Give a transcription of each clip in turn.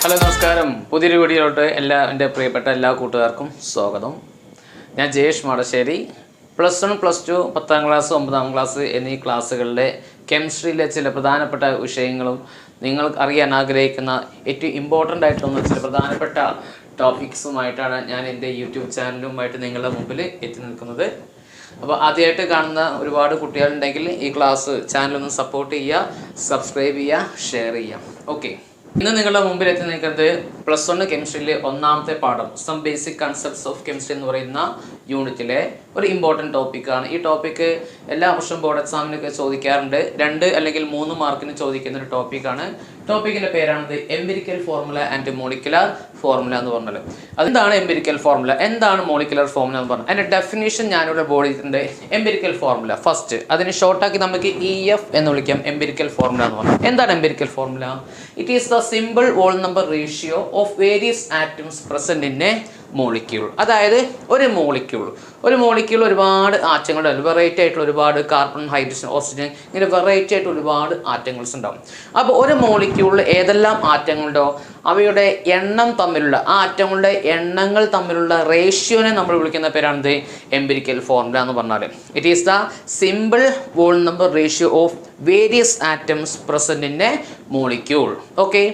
Hello നമസ്കാരം. പുതിയൊരു വീഡിയോയിലോട്ട് എൻ്റെ പ്രിയപ്പെട്ട എല്ലാ കൂട്ടുകാർക്കും സ്വാഗതം. ഞാൻ Jayesh Madassery. Plus 1, plus 2, 10ാം class, 9ാം class എന്നീ ക്ലാസ്സുകളിലെ കെമിസ്ട്രിയിലെ ചില പ്രധാനപ്പെട്ട വിഷയങ്ങളും നിങ്ങൾ അറിയാൻ ആഗ്രഹിക്കുന്ന ഏറ്റവും ഇമ്പോർട്ടൻ്റ് ആയിട്ടുള്ള ചില പ്രധാനപ്പെട്ട ടോപ്പിക്സുമായിട്ടാണ് ഞാൻ എൻ്റെ യൂട്യൂബ് ചാനലുമായിട്ട് നിങ്ങളുടെ മുമ്പിൽ എത്തി നിൽക്കുന്നത്. അപ്പോൾ ആദ്യമായിട്ട് കാണുന്ന ഒരുപാട് കുട്ടികളുണ്ടെങ്കിൽ ഈ ക്ലാസ് ചാനലൊന്ന് സപ്പോർട്ട് ചെയ്യുക, സബ്സ്ക്രൈബ് ചെയ്യുക, ഷെയർ ചെയ്യുക. ഓക്കെ, ഇന്ന് നിങ്ങളുടെ മുമ്പിൽ എത്തി നിൽക്കുന്നത് പ്ലസ് 1 കെമിസ്ട്രിയിലെ ഒന്നാമത്തെ പാഠം some basic concepts of chemistry എന്ന് പറയുന്ന യൂണിറ്റിലെ ഒരു ഇമ്പോർട്ടൻറ്റ് ടോപ്പിക്കാണ്. ഈ ടോപ്പിക്ക് എല്ലാ വർഷവും ബോർഡ് എക്സാമിനൊക്കെ ചോദിക്കാറുണ്ട്. 2 അല്ലെങ്കിൽ 3 മാർക്കിന് ചോദിക്കുന്ന ഒരു ടോപ്പിക്കാണ്. ടോപ്പിക്കിൻ്റെ പേരാണത് empirical formula and molecular formula എന്ന് പറഞ്ഞാൽ. അതെന്താണ് എംപിരിക്കൽ ഫോർമുല, എന്താണ് മോളിക്കുലർ ഫോർമുല എന്ന് പറഞ്ഞാൽ അതിൻ്റെ ഡെഫിനേഷൻ ഞാനിവിടെ ബോർഡ് ചെയ്തിട്ടുണ്ട്. എംപിരിക്കൽ ഫോർമുല ഫസ്റ്റ്, അതിന് ഷോർട്ടാക്കി നമുക്ക് EF എന്ന് വിളിക്കാം. എംപിരിക്കൽ ഫോർമുല എന്ന് പറഞ്ഞാൽ എന്താണ് empirical formula? It is the simple whole number ratio of various atoms present in a molecule. അതായത് ഒരു മോളിക്യൂൾ ഒരുപാട് ആറ്റങ്ങളുടെ വെറൈറ്റി ആയിട്ടുള്ള ഒരുപാട് കാർബൺ, ഹൈഡ്രജൻ, ഓക്സിജൻ ഇങ്ങനെ വെറൈറ്റി ആയിട്ട് ഒരുപാട് ആറ്റങ്ങൾസ് ഉണ്ടാവും. അപ്പോൾ ഒരു മോളിക്യൂളിൽ ഏതെല്ലാം ആറ്റങ്ങളുണ്ടോ അവയുടെ എണ്ണം തമ്മിലുള്ള ആറ്റങ്ങളുടെ എണ്ണങ്ങൾ തമ്മിലുള്ള റേഷ്യോനെ നമ്മൾ വിളിക്കുന്ന പേരാണിത് എംപിരിക്കൽ ഫോർമുല എന്ന് പറഞ്ഞാൽ. It is the simple whole number ratio of various atoms present in a molecule. Okay,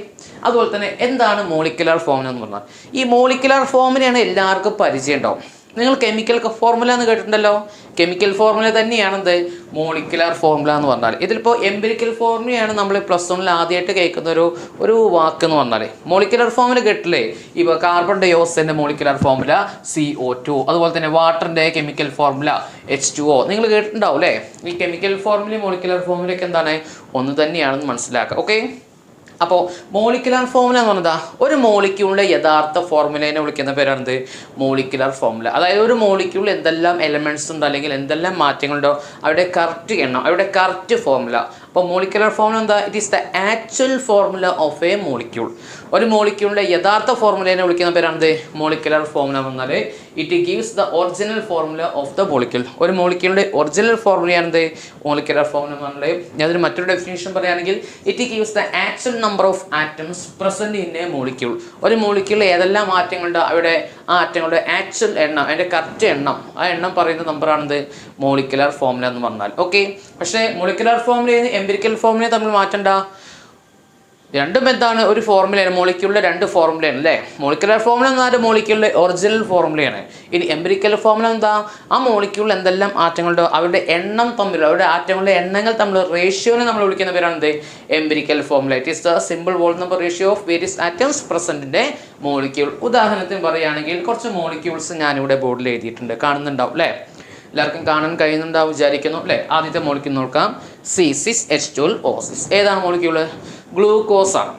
അതുപോലെ തന്നെ എന്താണ് മോളിക്കുലർ ഫോർമുല എന്ന് പറഞ്ഞാൽ? ഈ മോളിക്കുലർ ഫോർമുലയാണ് എല്ലാവർക്കും പരിചയം ഉണ്ടാവും. നിങ്ങൾ കെമിക്കൽ ഫോർമുല എന്ന് കേട്ടിട്ടുണ്ടല്ലോ. കെമിക്കൽ ഫോർമുല തന്നെയാണെന്ത് മോളിക്കുലർ ഫോർമുല എന്ന് പറഞ്ഞാൽ. ഇതിലിപ്പോൾ എംപിരിക്കൽ ഫോർമുലയാണ് നമ്മൾ പ്ലസ് 1 ആദ്യമായിട്ട് കേൾക്കുന്ന ഒരു വാക്ക് എന്ന് പറഞ്ഞാൽ. മോളിക്കുലർ ഫോർമുല കേട്ടില്ലേ? ഇപ്പോൾ കാർബൺ ഡൈ ഓക്സൈഡിൻ്റെ മോളിക്കുലർ ഫോർമുല CO2, അതുപോലെ തന്നെ വാട്ടറിൻ്റെ കെമിക്കൽ ഫോർമുല H2O നിങ്ങൾ കേട്ടിട്ടുണ്ടാവും അല്ലേ? ഈ കെമിക്കൽ ഫോർമുലയും മോളിക്കുലർ ഫോർമുലയൊക്കെ എന്താണ് ഒന്ന് തന്നെയാണെന്ന് മനസ്സിലാക്കുക. ഓക്കെ, അപ്പോൾ മോളിക്കുലർ ഫോർമുല എന്ന് പറഞ്ഞാൽ ഒരു മോളിക്യൂളിൻ്റെ യഥാർത്ഥ ഫോർമുലേനെ വിളിക്കുന്ന പേരാണിത് മോളിക്കുലർ ഫോർമുല. അതായത് ഒരു മോളിക്യൂളിൽ എന്തെല്ലാം എലമെൻറ്റ്സ് ഉണ്ടോ അല്ലെങ്കിൽ എന്തെല്ലാം മാറ്റങ്ങളുണ്ടോ അവരുടെ കറക്റ്റ് എണ്ണം, അവരുടെ കറക്റ്റ് ഫോർമുല. അപ്പോൾ മോളിക്കുലർ ഫോർമുല എന്താ? It is the actual formula of A molecule. ഒരു മോളിക്യൂളിൻ്റെ യഥാർത്ഥ ഫോർമുലേനെ വിളിക്കുന്ന പേരാണിത് മോളിക്കുലർ ഫോർമുല എന്ന് പറഞ്ഞാൽ it gives the original formula of the molecule. ഒരു മോളിക്യൂളിൻ്റെ ഒറിജിനൽ ഫോർമുലയാണിത് മോളിക്കുലർ ഫോർമുല എന്ന് പറഞ്ഞാൽ. ഞാനൊരു മറ്റൊരു ഡെഫിനേഷൻ പറയുകയാണെങ്കിൽ it gives the actual number of atoms present in a molecule. ഒരു മോളിക്യൂളിൽ ഏതെല്ലാം ആറ്റങ്ങളുണ്ടോ അവയുടെ ആ ആറ്റങ്ങളുടെ ആക്ച്വൽ എണ്ണം, അതിൻ്റെ കറക്റ്റ് എണ്ണം, ആ എണ്ണം പറയുന്ന നമ്പറാണിത് മോളിക്കുലർ ഫോർമുല എന്ന് പറഞ്ഞാൽ. ഓക്കെ, പക്ഷേ മോളിക്കുലർ ഫോർമുലയും എംപിരിക്കൽ ഫോർമുലയും തമ്മിൽ മാറ്റണ്ട. രണ്ടും എന്താണ്? ഒരു ഫോർമുലയാണ്. മോളിക്യൂളിലെ 2 ഫോർമുലയാണ് അല്ലേ? മോളിക്കുലർ ഫോർമുല എന്നാൽ മോളിക്യൂളിലെ ഒറിജിനൽ ഫോർമുലയാണ്. ഇനി എംപിരിക്കൽ ഫോർമുല എന്താ? ആ മോളിക്യൂളിൽ എന്തെല്ലാം ആറ്റങ്ങളുണ്ടോ അവരുടെ എണ്ണം തമ്മിൽ, അവരുടെ ആറ്റങ്ങളുടെ എണ്ണങ്ങൾ തമ്മിൽ റേഷ്യോനെ നമ്മൾ വിളിക്കുന്ന പേരാണിത് empirical formula. It is the simple whole number ratio of various atoms present in a molecule. ഉദാഹരണത്തിന് പറയുകയാണെങ്കിൽ കുറച്ച് മോളിക്യൂൾസ് ഞാനിവിടെ ബോർഡിൽ എഴുതിയിട്ടുണ്ട്, കാണുന്നുണ്ടാവും അല്ലേ? എല്ലാവർക്കും കാണാൻ കഴിയുന്നുണ്ടാവും വിചാരിക്കുന്നു അല്ലേ? ആദ്യത്തെ മോളിക്യൂൾ നോക്കാം, C6H12O6. ഏതാണ് മോളിക്യൂള്? ഗ്ലൂക്കോസ് ആണ്.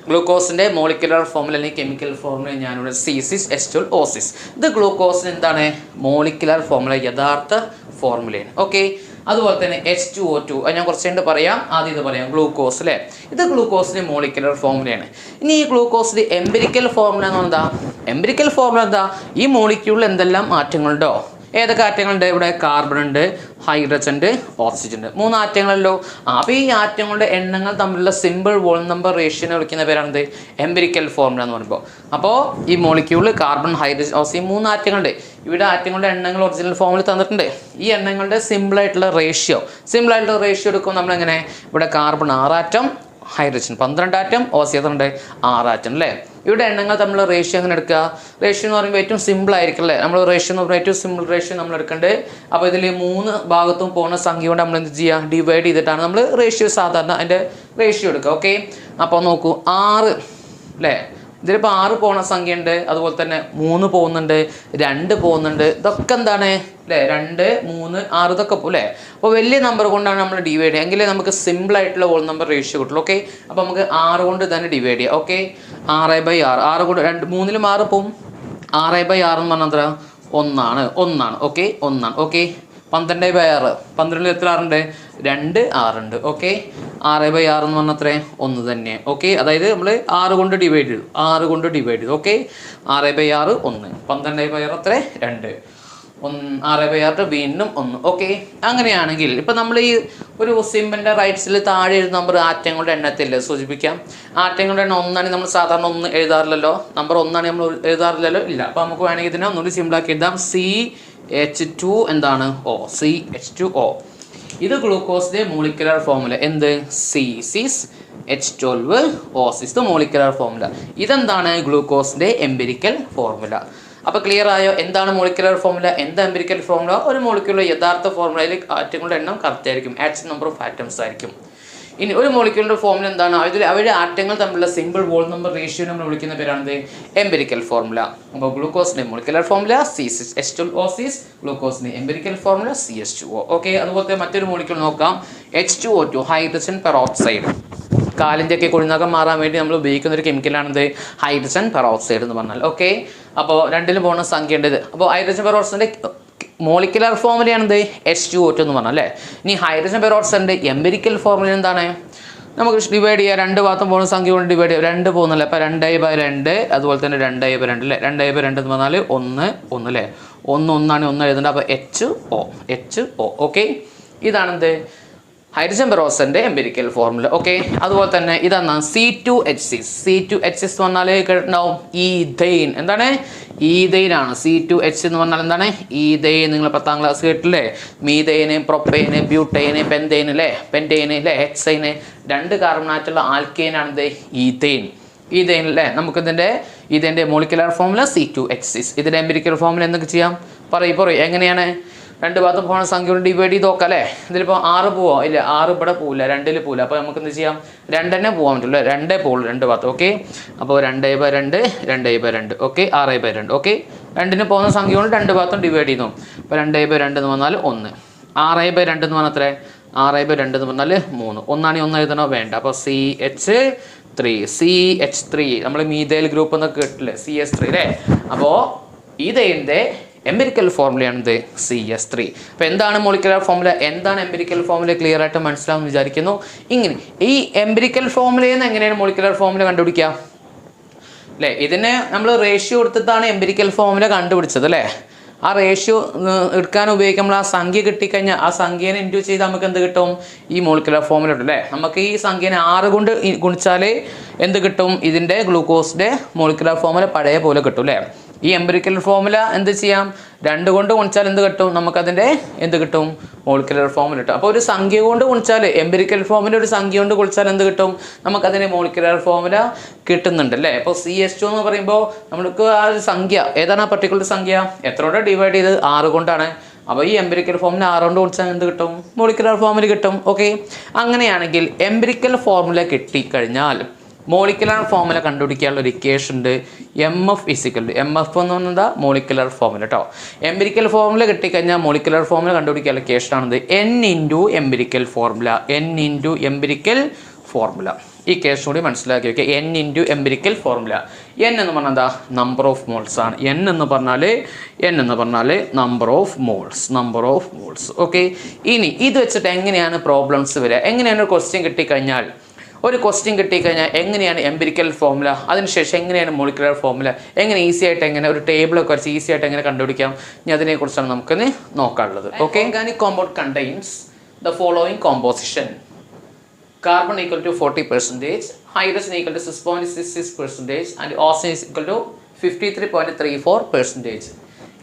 ഗ്ലൂക്കോസിൻ്റെ മോളിക്കുലർ ഫോർമുല അല്ലെങ്കിൽ കെമിക്കൽ ഫോർമുല ഞാനിവിടെ C6H12O6. ഇത് ഗ്ലൂക്കോസിന് എന്താണ് മോളിക്കുലർ ഫോർമുല, യഥാർത്ഥ ഫോർമുലയാണ്. ഓക്കെ, അതുപോലെ തന്നെ H2O2 അത് ഞാൻ കുറച്ച് കഴിഞ്ഞിട്ട് പറയാം. ആദ്യം ഇത് പറയാം, ഗ്ലൂക്കോസ് അല്ലേ? ഇത് ഗ്ലൂക്കോസിൻ്റെ മോളിക്കുലർ ഫോർമുലയാണ്. ഇനി ഈ ഗ്ലൂക്കോസിൻ്റെ എംപിരിക്കൽ ഫോർമുല എന്ന് പറഞ്ഞാൽ എംപിരിക്കൽ ഫോർമുല എന്താ? ഈ മോളിക്യൂളിൽ എന്തെല്ലാം ആറ്റങ്ങളുണ്ടോ, ഏതൊക്കെ ആറ്റങ്ങളുണ്ട്? ഇവിടെ കാർബൺ ഉണ്ട്, ഹൈഡ്രജൻ ഉണ്ട്, ഓക്സിജൻ ഉണ്ട്, 3 ആറ്റങ്ങളല്ലോ. അപ്പോൾ ഈ ആറ്റങ്ങളുടെ എണ്ണങ്ങൾ തമ്മിലുള്ള സിമ്പിൾ വോൾ നമ്പർ റേഷ്യോനെ വിളിക്കുന്ന പേരാണിത് എംപിരിക്കൽ ഫോർമുല എന്ന് പറയുമ്പോൾ. അപ്പോൾ ഈ മോളിക്യൂളിൽ കാർബൺ, ഹൈഡ്രജൻ, ഓക്സിജൻ 3 ആറ്റങ്ങളുണ്ട്. ഇവിടെ ആറ്റങ്ങളുടെ എണ്ണങ്ങൾ ഒറിജിനൽ ഫോമിൽ തന്നിട്ടുണ്ട്. ഈ എണ്ണങ്ങളുടെ സിമ്പിളായിട്ടുള്ള റേഷ്യോ എടുക്കും നമ്മളെങ്ങനെ? ഇവിടെ carbon 6 atom, hydrogen 12 atom, oxygen 6 atom അല്ലേ? ഇവിടെ എണ്ണങ്ങൾ തമ്മിലുള്ള റേഷ്യോ എങ്ങനെ എടുക്കുക? റേഷ്യോ എന്ന് പറയുമ്പോൾ ഏറ്റവും സിമ്പിൾ ആയിരിക്കും അല്ലേ? നമ്മൾ റേഷ്യോ എന്ന് പറയുമ്പോൾ ഏറ്റവും സിമ്പിൾ റേഷ്യോ നമ്മൾ എടുക്കേണ്ടത്. അപ്പോൾ ഇതിൽ 3 ഭാഗത്തും പോകുന്ന സംഖ്യ കൊണ്ട് നമ്മൾ എന്ത് ചെയ്യുക? ഡിവൈഡ് ചെയ്തിട്ടാണ് നമ്മൾ റേഷ്യോ സാധാരണ അതിൻ്റെ റേഷ്യോ എടുക്കുക. ഓക്കെ, അപ്പോൾ നോക്കൂ 6 അല്ലേ? ഇതിലിപ്പോൾ 6 പോകുന്ന സംഖ്യ ഉണ്ട്, അതുപോലെ തന്നെ 3 പോകുന്നുണ്ട്, 2 പോകുന്നുണ്ട്. ഇതൊക്കെ എന്താണ് അല്ലേ? 2, 3, 6 ഇതൊക്കെ അല്ലേ? അപ്പോൾ വലിയ നമ്പർ കൊണ്ടാണ് നമ്മൾ ഡിവൈഡ് ചെയ്യുക, എങ്കിലേ നമുക്ക് സിമ്പിളായിട്ടുള്ള ഹോൾ നമ്പർ റേഷ്യോ കിട്ടുള്ളൂ. ഓക്കെ, അപ്പോൾ നമുക്ക് 6 കൊണ്ട് തന്നെ ഡിവൈഡ് ചെയ്യാം. ഓക്കെ, 6/6, 6 കൊണ്ട് 3ലും 6 പോവും. 6/6 എന്ന് പറഞ്ഞാൽ 1 ഓക്കെ, 1. ഓക്കെ, 12/6, 12 എത്ര 6 ഉണ്ട്? 2 6 ഉണ്ട്. ഓക്കെ, 6/6 എന്ന് പറഞ്ഞാൽ അത്രേ 1 തന്നെ. ഓക്കെ, അതായത് നമ്മൾ 6 കൊണ്ട് ഡിവൈഡ് ചെയ്തു. ഓക്കെ, 6/6 1, 12/6 അത്രേ 2. 6/6 വീണ്ടും 1. ഓക്കെ, അങ്ങനെയാണെങ്കിൽ ഇപ്പം നമ്മൾ ഈ ഒരു സിമ്പിളിൻ്റെ റൈറ്റ്സിൽ താഴെ എഴുതുന്ന നമ്പർ ആറ്റങ്ങളുടെ എണ്ണത്തില്ലേ സൂചിപ്പിക്കാം. ആറ്റങ്ങളുടെ എണ്ണം 1 നമ്മൾ സാധാരണ 1 എഴുതാറില്ലല്ലോ, നമ്പർ 1 നമ്മൾ എഴുതാറില്ലല്ലോ, ഇല്ല. അപ്പോൾ നമുക്ക് വേണമെങ്കിൽ ഇതിനെ ഒന്നുകൂടി സിമ്പിളാക്കി എഴുതാം. CH2 എന്താണ് O, CH2O. ഇത് ഗ്ലൂക്കോസിൻ്റെ മോളിക്കുലർ ഫോർമുല എന്ത്, C6H12O is the molecular formula. ഇതെന്താണ് ഗ്ലൂക്കോസിൻ്റെ എംപിരിക്കൽ ഫോർമുല. അപ്പോൾ ക്ലിയർ ആയോ എന്താണ് മോളിക്കുലർ ഫോർമുല, എന്താ എംപിരിക്കൽ ഫോർമുല? ഒരു മോളിക്യൂളിലെ യഥാർത്ഥ ഫോർമുലയിൽ ആറ്റങ്ങളുടെ എണ്ണം കറക്റ്റ് ആയിരിക്കും, ആക്ച്വൽ നമ്പർ ഓഫ് ആറ്റംസ് ആയിരിക്കും. ഇനി ഒരു മോളിക്യൂളിൻ്റെ ഫോർമുല എന്താണ്, അവരുടെ ആറ്റങ്ങൾ തമ്മിലുള്ള സിമ്പിൾ വോൾ നമ്പർ റേഷ്യോ നമ്മൾ വിളിക്കുന്ന പേരാണ് എംപിരിക്കൽ ഫോർമുല. അപ്പോൾ ഗ്ലൂക്കോസിൻ്റെ മോളിക്കുലർ ഫോർമുല C6H12O is ഗ്ലൂക്കോസിൻ്റെ എംപിരിക്കൽ ഫോർമുല CH2O. ഓക്കെ, അതുപോലത്തെ മറ്റൊരു മോളിക്യൂൾ നോക്കാം, H2O2 ഹൈഡ്രജൻ പെറോക്സൈഡ്. കാലിൻ്റെ ഒക്കെ കുഴിനകം മാറാൻ വേണ്ടി നമ്മൾ ഉപയോഗിക്കുന്ന ഒരു കെമിക്കലാണിത് ഹൈഡ്രജൻ പെറോക്സൈഡ് എന്ന് പറഞ്ഞാൽ. ഓക്കെ, അപ്പോൾ രണ്ടിലും പോകുന്ന സംഖ്യ ഉണ്ട് ഇത്. അപ്പോൾ ഹൈഡ്രജൻ പെറോക്സൈഡിൻ്റെ മോളിക്കുലർ ഫോർമുലയാണിത് H2O2 എന്ന് പറഞ്ഞാൽ അല്ലേ. ഇനി ഹൈഡ്രജൻ പെറോക്സൈഡിൻ്റെ എംപിരിക്കൽ ഫോർമുല എന്താണ്, നമുക്ക് ഡിവൈഡ് ചെയ്യാം. രണ്ട് ഭാഗത്തും പോകുന്ന സംഖ്യ കൊണ്ട് ഡിവൈഡ് ചെയ്യാം. 2 പോകുന്നില്ല, അപ്പോൾ 2/2, അതുപോലെ തന്നെ 2/2 അല്ലേ. 2/2 എന്ന് പറഞ്ഞാൽ 1 അല്ലേ. 1 എഴുതേണ്ടത്. അപ്പോൾ HO. ഓക്കെ, ഇതാണെന്ത് ഹൈഡ്രജൻ പെറോക്സൈഡിൻ്റെ എംപിരിക്കൽ ഫോർമുല. ഓക്കെ, അതുപോലെ തന്നെ ഇതാണ് C2H6 എന്ന് പറഞ്ഞാൽ കേട്ടിട്ടുണ്ടാവും ഈഥെയിൻ. എന്താണ്, ഈഥെയിൻ ആണ്. C2H എന്ന് പറഞ്ഞാൽ എന്താണ്, ഈഥെയിൻ. നിങ്ങൾ 10ാം ക്ലാസ് കേട്ടില്ലേ, മീഥെയിന്, പ്രൊപ്പൈന്, ബ്യൂട്ടൈന്, പെൻറ്റെയിൻ അല്ലേ, പെൻറ്റെയിൻ അല്ലേ, ഹെക്സൈന്. 2 കാർബണായിട്ടുള്ള ആൽക്കെയിനാണ് ഈഥെയിൻ അല്ലേ. ഇതിൻ്റെ മോളിക്കുലർ ഫോർമുല C2H6. ഇതിൻ്റെ എംപിരിക്കൽ ഫോർമുല എന്തൊക്കെ ചെയ്യാം, പറയും എങ്ങനെയാണ്. 2 ഭാഗത്തും പോകുന്ന സംഖ്യ കൊണ്ട് ഡിവൈഡ് ചെയ്ത് നോക്കാം അല്ലേ. ഇതിലിപ്പോൾ 6 പോവാം, ഇല്ല 6 ഇവിടെ പോവില്ല, 2 പോവില്ല. അപ്പോൾ നമുക്ക് എന്ത് ചെയ്യാം, 2 തന്നെ പോകാൻ പറ്റുള്ളൂ, 2 പോകുള്ളൂ 2 ഭാഗത്ത്. ഓക്കെ, അപ്പോൾ 2/2. ഓക്കെ, 6/2. ഓക്കെ, 2 പോകുന്ന സംഖ്യ കൊണ്ട് 2 ഭാഗത്തും ഡിവൈഡ് ചെയ്യുന്നു. അപ്പോൾ 2/2 എന്ന് പറഞ്ഞാൽ 1. 6/2 എന്ന് പറഞ്ഞാൽ എത്ര, 6/2 എന്ന് പറഞ്ഞാൽ 3. 1 എഴുതണോ, വേണ്ട. അപ്പോൾ CH3 നമ്മൾ മീഥൈൽ ഗ്രൂപ്പ് എന്നൊക്കെ കേട്ടില്ലേ, CH3 അല്ലേ. അപ്പോൾ ഇതിൻ്റെ എംപിരിക്കൽ ഫോർമുലയാണിത് CS3. അപ്പോൾ എന്താണ് മോളിക്കുലർ ഫോർമുല, എന്താണ് എംപിരിക്കൽ ഫോർമുല, ക്ലിയർ ആയിട്ട് മനസ്സിലാവും വിചാരിക്കുന്നു. ഇങ്ങനെ ഈ എംപിരിക്കൽ ഫോർമുലയിൽ നിന്ന് എങ്ങനെയാണ് മോളിക്കുലർ ഫോർമുല കണ്ടുപിടിക്കുക അല്ലേ. ഇതിനെ നമ്മൾ റേഷ്യോ എടുത്തിട്ടാണ് എംപിരിക്കൽ ഫോർമുല കണ്ടുപിടിച്ചത് അല്ലേ. ആ റേഷ്യോ എടുക്കാൻ ഉപയോഗിക്കുമ്പോൾ ആ സംഖ്യ കിട്ടിക്കഴിഞ്ഞാൽ ആ സംഖ്യേനെ ഇൻറ്റു ചെയ്ത് നമുക്ക് എന്ത് കിട്ടും, ഈ മോളിക്കുലർ ഫോർമുല കിട്ടും അല്ലേ. നമുക്ക് ഈ സംഖ്യേനെ 6 കൊണ്ട് ഗുണിച്ചാൽ എന്ത് കിട്ടും, ഇതിൻ്റെ ഗ്ലൂക്കോസിൻ്റെ മോളിക്കുലർ ഫോർമുല പഴയ പോലെ കിട്ടും അല്ലേ. ഈ എംപിരിക്കൽ ഫോർമുല എന്ത് ചെയ്യാം, 2 കൊണ്ട് ഗുണിച്ചാൽ എന്ത് കിട്ടും, നമുക്കതിൻ്റെ എന്ത് കിട്ടും, മോളിക്കുലർ ഫോർമുല കിട്ടും. അപ്പോൾ ഒരു സംഖ്യ കൊണ്ട് ഗുണിച്ചാൽ, എംപിരിക്കൽ ഫോർമുല ഒരു സംഖ്യ കൊണ്ട് ഗുണിച്ചാൽ എന്ത് കിട്ടും, നമുക്കതിൻ്റെ മോളിക്കുലർ ഫോർമുല കിട്ടുന്നുണ്ട് അല്ലേ. അപ്പോൾ CH2 എന്ന് പറയുമ്പോൾ നമുക്ക് ആ ഒരു സംഖ്യ ഏതാണ്, ആ പർട്ടിക്കുലർ സംഖ്യ എത്രയോടെ ഡിവൈഡ് ചെയ്ത് 6 കൊണ്ടാണ്. അപ്പോൾ ഈ എംപിരിക്കൽ ഫോർമുല 6 കൊണ്ട് ഗുണിച്ചാൽ എന്ത് കിട്ടും, മോളിക്കുലർ ഫോർമുല കിട്ടും. ഓക്കെ, അങ്ങനെയാണെങ്കിൽ എംപിരിക്കൽ ഫോർമുല കിട്ടിക്കഴിഞ്ഞാൽ മോളിക്കുലർ ഫോർമുല കണ്ടുപിടിക്കാനുള്ള ഒരു ഇക്വേഷൻ ഉണ്ട്, MF എന്ന് പറഞ്ഞാൽ മോളിക്കുലർ ഫോർമുല കേട്ടോ. എംപിരിക്കൽ ഫോർമുല കിട്ടിക്കഴിഞ്ഞാൽ മോളിക്കുലർ ഫോർമുല കണ്ടുപിടിക്കാനുള്ള ഇക്വേഷൻ ആണത് N × എംപിരിക്കൽ ഫോർമുല. ഈ കേസ് കൂടി മനസ്സിലാക്കി വയ്ക്കുക. N × empirical formula. N എന്ന് പറഞ്ഞാൽ എന്താ, നമ്പർ ഓഫ് മോൾസ് ആണ്. N എന്ന് പറഞ്ഞാൽ നമ്പർ ഓഫ് മോൾസ്. ഓക്കെ, ഇനി ഇത് വെച്ചിട്ട് എങ്ങനെയാണ് പ്രോബ്ലംസ് വരിക, എങ്ങനെയാണ് ഒരു ക്വസ്റ്റ്യൻ കിട്ടിക്കഴിഞ്ഞാൽ എങ്ങനെയാണ് എംപിരിക്കൽ ഫോർമുല, അതിനുശേഷം എങ്ങനെയാണ് മോളിക്കുലർ ഫോർമുല, എങ്ങനെ ഈസി ആയിട്ട് എങ്ങനെ ഒരു ടേബിളൊക്കെ വരച്ച് ഈസി ആയിട്ട് എങ്ങനെ കണ്ടുപിടിക്കാം, ഇനി അതിനെക്കുറിച്ചാണ് നമുക്കിന്ന് നോക്കാനുള്ളത്. Okay, organic compound contains the following composition: carbon equal to 40%, hydrogen equal to 6.66%, and oxygen is equal to 53.34%.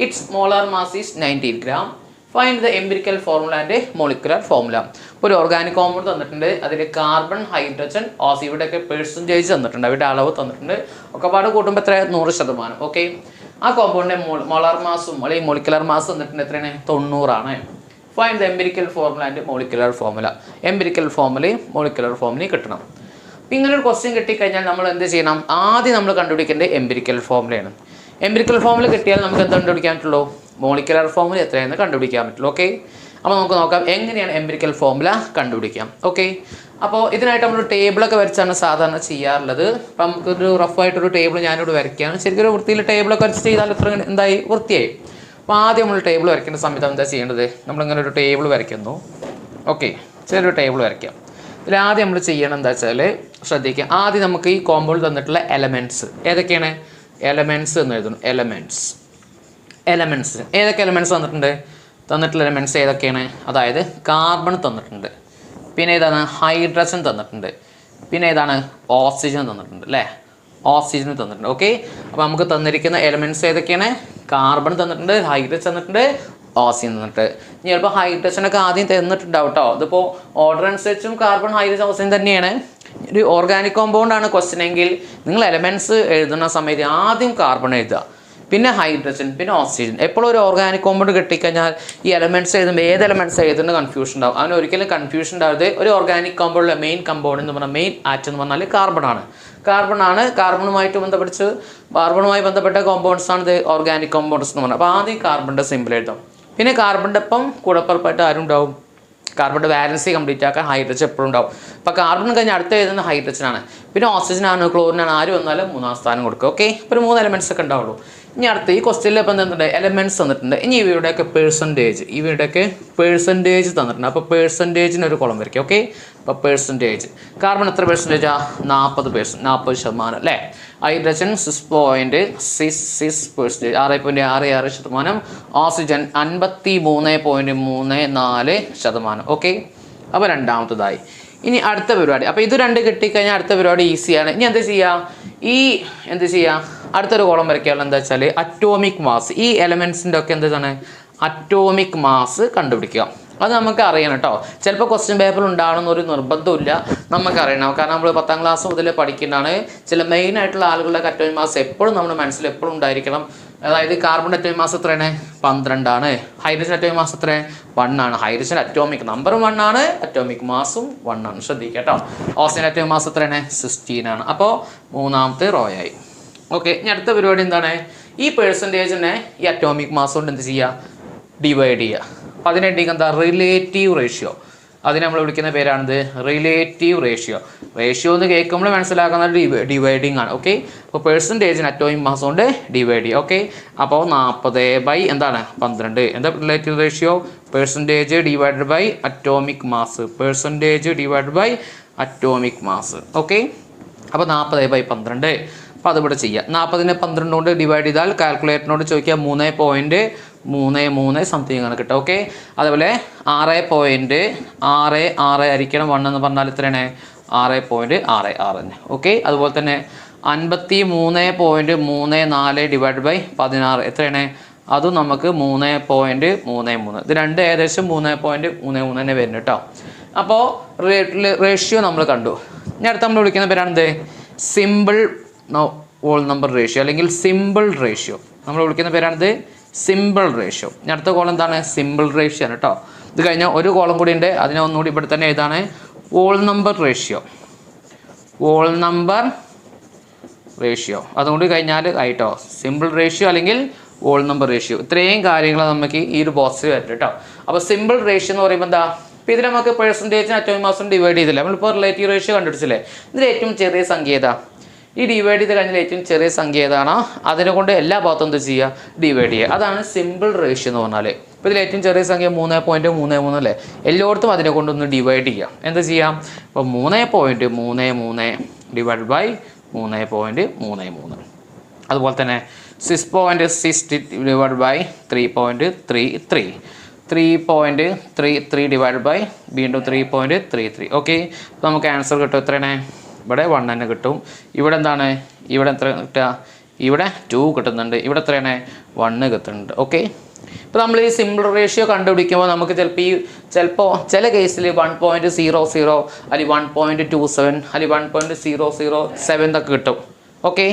Its molar mass is 19 gram. Find the empirical formula and molecular formula. ഒരു organic compound തന്നിട്ടുണ്ട്, അതിൽ carbon, hydrogen, oxygen, ഇവിടെയൊക്കെ percentage തന്നിട്ടുണ്ട്, അവരുടെ അളവ് തന്നിട്ടുണ്ട്, ഒക്കെ പാട് കൂട്ടുമ്പോൾ എത്ര, 100%. ഓക്കെ, ആ കോമ്പൗണ്ടിൻ്റെ മോളാർ മാസും അല്ലെങ്കിൽ മോളിക്കുലർ മാസ് തന്നിട്ടുണ്ട്, എത്രയാണ്, 90 ആണ്. Find the empirical formula and molecular formula. Empirical ഫോർമുലയും മോളിക്കുലർ ഫോർമുലയും കിട്ടണം. അപ്പം ഇങ്ങനെ ഒരു ക്വസ്റ്റ്യൻ കിട്ടിക്കഴിഞ്ഞാൽ നമ്മൾ എന്ത് ചെയ്യണം, ആദ്യം നമ്മൾ കണ്ടുപിടിക്കേണ്ടത് എംപിരിക്കൽ ഫോർമുലയാണ്. എംപിരിക്കൽ ഫോർമുല കിട്ടിയാൽ നമുക്ക് എന്ത് കണ്ടുപിടിക്കാൻ പറ്റുള്ളൂ, മോളിക്കുലർ ഫോർമുല എത്രയാണെന്ന് കണ്ടുപിടിക്കാൻ പറ്റുള്ളൂ. ഓക്കെ, അപ്പോൾ നമുക്ക് നോക്കാം എങ്ങനെയാണ് എംപിരിക്കൽ ഫോർമുല കണ്ടുപിടിക്കാം. ഓക്കെ, അപ്പോൾ ഇതിനായിട്ട് നമ്മൾ ടേബിളൊക്കെ വരച്ചാണ് സാധാരണ ചെയ്യാറുള്ളത്. അപ്പം നമുക്കൊരു റഫായിട്ടൊരു ടേബിൾ ഞാനിവിടെ വരയ്ക്കുകയാണ്. ശരിക്കും ഒരു വൃത്തിയിൽ ടേബിളൊക്കെ വരച്ച് ചെയ്താൽ എത്ര എന്തായി, വൃത്തിയായി. അപ്പോൾ ആദ്യം നമ്മൾ ടേബിൾ വരയ്ക്കേണ്ട സമയത്ത് എന്താ ചെയ്യേണ്ടത്, നമ്മളിങ്ങനെ ഒരു ടേബിൾ വരയ്ക്കുന്നു. ഓക്കെ, ചെറിയൊരു ടേബിൾ വരയ്ക്കാം. ഇതിലാദ്യം നമ്മൾ ചെയ്യണം എന്താ വെച്ചാൽ ശ്രദ്ധിക്കുക, ആദ്യം നമുക്ക് ഈ കോമ്പൗണ്ട് തന്നിട്ടുള്ള എലമെൻറ്റ്സ് ഏതൊക്കെയാണ്, എലമെൻറ്റ്സ് എന്ന് എഴുതണം. എലമെൻറ്റ്സ്. ഏതൊക്കെ എലമെൻറ്റ്സ് തന്നിട്ടുള്ള എലമെൻറ്റ്സ് ഏതൊക്കെയാണ്? അതായത് കാർബൺ തന്നിട്ടുണ്ട്, പിന്നെ ഏതാണ് ഹൈഡ്രജൻ തന്നിട്ടുണ്ട്, പിന്നെ ഏതാണ് ഓക്സിജൻ തന്നിട്ടുണ്ട് അല്ലേ, ഓക്സിജൻ തന്നിട്ടുണ്ട്. ഓക്കെ, അപ്പോൾ നമുക്ക് തന്നിരിക്കുന്ന എലമെൻറ്റ്സ് ഏതൊക്കെയാണ്? കാർബൺ തന്നിട്ടുണ്ട്, ഹൈഡ്രജൻ തന്നിട്ടുണ്ട്, ഓക്സിജൻ തന്നിട്ട്. ഇനി ചിലപ്പോൾ ഹൈഡ്രജനൊക്കെ ആദ്യം തന്നിട്ടുണ്ടാവും കേട്ടോ. ഇതിപ്പോൾ ഓർഡർ അനുസരിച്ചും കാർബൺ, ഹൈഡ്രജൻ, ഓക്സിജൻ തന്നെയാണ്. ഒരു ഓർഗാനിക് കോമ്പൗണ്ട് ആണ് ക്വസ്റ്റ്യൻ എങ്കിൽ നിങ്ങൾ എലമെൻറ്റ്സ് എഴുതുന്ന സമയത്ത് ആദ്യം കാർബൺ എഴുതുക, പിന്നെ ഹൈഡ്രജൻ, പിന്നെ ഓക്സിജൻ. എപ്പോഴും ഒരു ഓർഗാനിക് കോമ്പൗണ്ട് കിട്ടിക്കഴിഞ്ഞാൽ ഈ എലമെൻറ്റ്സ് എഴുതുമ്പോൾ ഏത് എലമെൻറ്റ്സ് എഴുതുന്ന കൺഫ്യൂഷൻ ഉണ്ടാവും. അവന് ഒരിക്കലും കൺഫ്യൂഷൻ ഉണ്ടാവരുത്. ഒരു ഓർഗാനിക് കോമ്പൗണ്ടിലെ മെയിൻ കമ്പൗണ്ട് എന്ന് പറഞ്ഞാൽ മെയിൻ ആറ്റം എന്ന് പറഞ്ഞാൽ കാർബണാണ്. കാർബണുമായി ബന്ധപ്പെട്ട കോമ്പൗണ്ട്സ് ആണ് ഇത് ഓർഗാനിക് കോമ്പൗണ്ട്സ് എന്ന് പറഞ്ഞാൽ. അപ്പോൾ ആദ്യം കാർബണിൻ്റെ സിമ്പിൾ എഴുതാം. പിന്നെ കാർബണിൻ്റെ ഒപ്പം കൂടപ്പുറപ്പായിട്ട് ആരും ഉണ്ടാവും? കാർബണിൻ്റെ വാലൻസി കംപ്ലീറ്റ് ആക്കാൻ ഹൈഡ്രജൻ എപ്പോഴും ഉണ്ടാവും. അപ്പോൾ കാർബൺ കഴിഞ്ഞ് അടുത്ത് എഴുതുന്ന ഹൈഡ്രജനാണ്. പിന്നെ ഓക്സിജനാണ്, ക്ലോറിനാണ്, ആര് വന്നാലും 3-ാം സ്ഥാനം കൊടുക്കുക. ഓക്കെ, ഇപ്പോൾ 3 എലമെൻറ്റ്സ് ഒക്കെ ഉണ്ടാവുള്ളൂ. ഇനി അടുത്ത് ഈ ക്വസ്റ്റ്യനിൽ ഇപ്പം എന്തുണ്ട്? എലമെൻറ്റ്സ് തന്നിട്ടുണ്ട്. ഇനി ഇവയുടെയൊക്കെ പേഴ്സൻറ്റേജ് തന്നിട്ടുണ്ട്. അപ്പോൾ പേഴ്സൻറ്റേജിനൊരു കോളം വരയ്ക്കും. ഓക്കെ, അപ്പോൾ പേഴ്സൻറ്റേജ് കാർബൺ എത്ര %? 40% അല്ലേ. ഹൈഡ്രജൻ 6.66%, 6.66%. ഓക്സിജൻ 53.34%. ഓക്കെ, അപ്പോൾ രണ്ടാമത്തതായി. ഇനി അടുത്ത പരിപാടി. അപ്പോൾ ഇത് 2 കിട്ടിക്കഴിഞ്ഞാൽ അടുത്ത പരിപാടി ഈസിയാണ്. ഇനി എന്ത് ചെയ്യുക? അടുത്തൊരു കോളം വരയ്ക്കാനുള്ള എന്താ വെച്ചാൽ അറ്റോമിക് മാസ്. ഈ എലമെൻറ്റ്സിൻ്റെ ഒക്കെ എന്താണ് അറ്റോമിക് മാസ് കണ്ടുപിടിക്കുക. അത് നമുക്ക് അറിയണം കേട്ടോ. ചിലപ്പോൾ ക്വസ്റ്റ്യൻ പേപ്പർ ഉണ്ടാകണമെന്നൊരു നിർബന്ധമില്ല, നമുക്കറിയണം. കാരണം നമ്മൾ 10ാം ക്ലാസ് മുതൽ പഠിക്കുന്നതാണ്. ചില മെയിൻ ആയിട്ടുള്ള ആളുകളുടെ അറ്റോമിക് മാസ് എപ്പോഴും നമ്മുടെ മനസ്സിൽ എപ്പോഴും ഉണ്ടായിരിക്കണം. അതായത് കാർബൺ അറ്റോമിക് മാസ് എത്രയാണ്? 12 ആണ്. ഹൈഡ്രജൻ അറ്റോമിക് മാസ് എത്രയാണ്? 1 ആണ്. ഹൈഡ്രജൻ അറ്റോമിക് നമ്പറും 1 ആണ്, അറ്റോമിക് മാസും 1 ആണ്. ശ്രദ്ധിക്കുക കേട്ടോ. ഓക്സിജൻ അറ്റോമിക് മാസ് എത്രയാണ്? 16 ആണ്. അപ്പോൾ 3ാമത്തെ റോയായി. ഓക്കെ, ഇനി അടുത്ത പരിപാടി എന്താണ്? ഈ പേഴ്സൻറ്റേജിനെ ഈ അറ്റോമിക് മാസ് കൊണ്ട് എന്ത് ചെയ്യുക? ഡിവൈഡ് ചെയ്യുക. അപ്പോൾ അതിനുണ്ടെങ്കിൽ എന്താ? Relative ratio. അതിനെ നമ്മൾ വിളിക്കുന്ന പേരാണിത് റിലേറ്റീവ് റേഷ്യോ. റേഷ്യോ എന്ന് കേൾക്കുമ്പോൾ മനസ്സിലാക്കുന്നത് ഡിവൈഡിങ് ആണ്. ഓക്കെ, അപ്പോൾ പേഴ്സൻറ്റേജിന് അറ്റോമിക് മാസ് കൊണ്ട് ഡിവൈഡ് ചെയ്യുക. ഓക്കെ, അപ്പോൾ 40/12. എന്താ relative ratio? Percentage divided by atomic mass. Okay, അപ്പോൾ 40/12. അപ്പോൾ അതിവിടെ ചെയ്യുക. 40നെ 12 കൊണ്ട് ഡിവൈഡ് ചെയ്താൽ കാൽക്കുലേറ്ററിനോട് ചോദിക്കുക 3.33 സംതിങ് ആണ് കിട്ടുക. ഓക്കെ, അതേപോലെ 6.66 ഹരിക്കണം 1 എന്ന് പറഞ്ഞാൽ എത്രയാണ്? 6.66 തന്നെ. ഓക്കെ, അതുപോലെ തന്നെ 53.34 ഡിവൈഡ് ബൈ 16 എത്രയാണ്? അതും നമുക്ക് 3.33. ഇത് 2 ഏകദേശം 3.33 തന്നെ വരുന്നു കേട്ടോ. അപ്പോൾ റേഷ്യോ നമ്മൾ കണ്ടു. ഇനി അടുത്ത് നമ്മൾ വിളിക്കുന്ന പേരാണിത് സിമ്പിൾ ഹോൾ നമ്പർ റേഷ്യോ അല്ലെങ്കിൽ സിമ്പിൾ റേഷ്യോ. നമ്മൾ വിളിക്കുന്ന പേരാണിത് സിമ്പിൾ റേഷ്യോ. ഇനി അടുത്ത കോളം എന്താണ്? സിമ്പിൾ റേഷ്യോ ആണ് കേട്ടോ. ഇത് കഴിഞ്ഞാൽ ഒരു കോളം കൂടി ഉണ്ട്, അതിനെ ഒന്നുകൂടി ഇവിടെ തന്നെ എഴുതാണ് ഹോൾ നമ്പർ റേഷ്യോ. അതുകൊണ്ട് കഴിഞ്ഞാൽ ആയിട്ടോ സിമ്പിൾ റേഷ്യോ അല്ലെങ്കിൽ ഹോൾ നമ്പർ റേഷ്യോ. ഇത്രയും കാര്യങ്ങൾ നമുക്ക് ഈ ഒരു ബോക്സിൽ വരും കേട്ടോ. അപ്പോൾ സിമ്പിൾ റേഷ്യോ എന്ന് പറയുമ്പോൾ എന്താ? ഇപ്പോൾ ഇതിൽ നമുക്ക് പേഴ്സൻറ്റേജിന് അറ്റോമിക് മാസും ഡിവൈഡ് ചെയ്തില്ല. നമ്മളിപ്പോൾ റിലേറ്റീവ് റേഷ്യോ കണ്ടുപിടിച്ചില്ലേ? ഇതിൽ ഏറ്റവും ചെറിയ സംഖ്യ ഏതാ? ഈ ഡിവൈഡ് ചെയ്ത് കഴിഞ്ഞാൽ ഏറ്റവും ചെറിയ സംഖ്യ ഏതാണോ അതിനെ കൊണ്ട് എല്ലാ ഭാഗത്തും എന്ത് ചെയ്യുക? ഡിവൈഡ് ചെയ്യുക. അതാണ് സിമ്പിൾ റേഷ്യോ എന്ന് പറഞ്ഞാൽ. ഇപ്പോൾ ഇതിൽ ഏറ്റവും ചെറിയ സംഖ്യ 3.33 അല്ലേ? എല്ലായിടത്തും അതിനെ കൊണ്ടൊന്ന് ഡിവൈഡ് ചെയ്യാം. എന്താ ചെയ്യാം? ഇപ്പോൾ 3.33 ഡിവൈഡ് ബൈ 3.33. അതുപോലെ തന്നെ 6.60 ഡിവൈഡ് ബൈ 3.33. 3.33 ഡിവൈഡ് ബൈ വീണ്ടും 3.33. ഓക്കെ, അപ്പോൾ നമുക്ക് ആൻസർ കിട്ടും എത്രയാണ്? ഇവിടെ 1 തന്നെ കിട്ടും. ഇവിടെ എന്താണ്? ഇവിടെ എത്ര കിട്ടുക? ഇവിടെ 2 കിട്ടുന്നുണ്ട്. ഇവിടെ എത്രയാണ്? 1 കിട്ടുന്നുണ്ട്. ഓക്കെ, ഇപ്പോൾ നമ്മൾ ഈ സിമ്പിൾ റേഷ്യോ കണ്ടുപിടിക്കുമ്പോൾ നമുക്ക് ചിലപ്പോൾ ചില കേസിൽ 1.00 അല്ലെങ്കിൽ 1.27 അല്ലെങ്കിൽ 1.007 എന്നൊക്കെ കിട്ടും. ഓക്കെ,